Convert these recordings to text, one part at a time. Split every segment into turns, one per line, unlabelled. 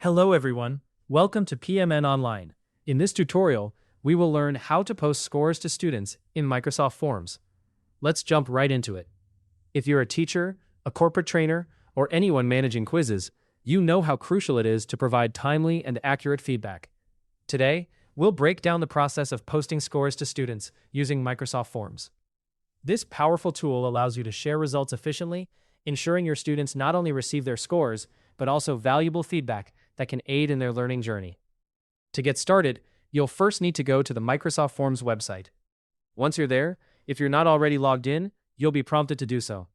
Hello everyone, welcome to PMN Online. In this tutorial, we will learn how to post scores to students in Microsoft Forms. Let's jump right into it. If you're a teacher, a corporate trainer, or anyone managing quizzes, you know how crucial it is to provide timely and accurate feedback. Today, we'll break down the process of posting scores to students using Microsoft Forms. This powerful tool allows you to share results efficiently, ensuring your students not only receive their scores, but also valuable feedback that can aid in their learning journey. To get started, you'll first need to go to the Microsoft Forms website. Once you're there, if you're not already logged in, you'll be prompted to do so.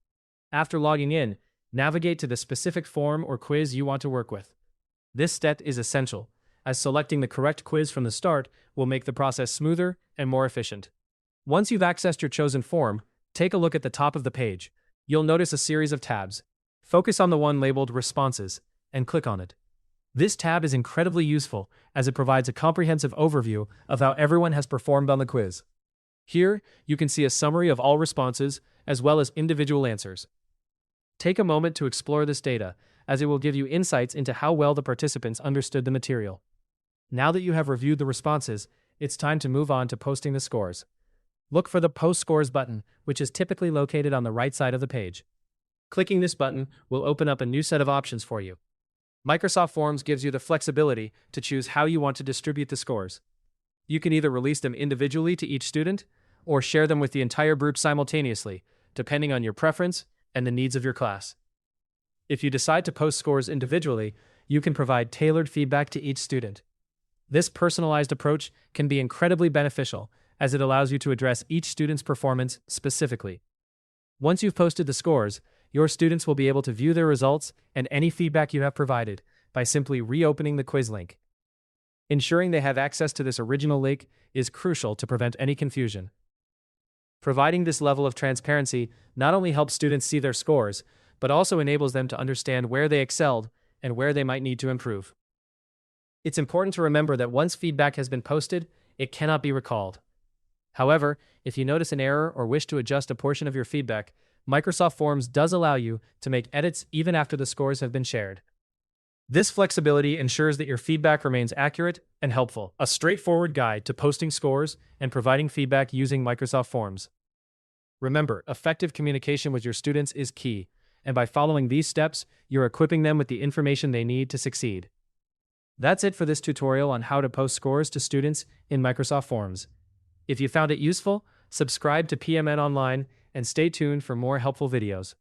After logging in, navigate to the specific form or quiz you want to work with. This step is essential, as selecting the correct quiz from the start will make the process smoother and more efficient. Once you've accessed your chosen form, take a look at the top of the page. You'll notice a series of tabs. Focus on the one labeled Responses and click on it. This tab is incredibly useful as it provides a comprehensive overview of how everyone has performed on the quiz. Here, you can see a summary of all responses as well as individual answers. Take a moment to explore this data, as it will give you insights into how well the participants understood the material. Now that you have reviewed the responses, it's time to move on to posting the scores. Look for the Post Scores button, which is typically located on the right side of the page. Clicking this button will open up a new set of options for you. Microsoft Forms gives you the flexibility to choose how you want to distribute the scores. You can either release them individually to each student or share them with the entire group simultaneously, depending on your preference and the needs of your class. If you decide to post scores individually, you can provide tailored feedback to each student. This personalized approach can be incredibly beneficial, as it allows you to address each student's performance specifically. Once you've posted the scores, your students will be able to view their results and any feedback you have provided by simply reopening the quiz link. Ensuring they have access to this original link is crucial to prevent any confusion. Providing this level of transparency not only helps students see their scores, but also enables them to understand where they excelled and where they might need to improve. It's important to remember that once feedback has been posted, it cannot be recalled. However, if you notice an error or wish to adjust a portion of your feedback, Microsoft Forms does allow you to make edits even after the scores have been shared. This flexibility ensures that your feedback remains accurate and helpful. A straightforward guide to posting scores and providing feedback using Microsoft Forms. Remember, effective communication with your students is key, and by following these steps, you're equipping them with the information they need to succeed. That's it for this tutorial on how to post scores to students in Microsoft Forms. If you found it useful, subscribe to PMN Online and stay tuned for more helpful videos.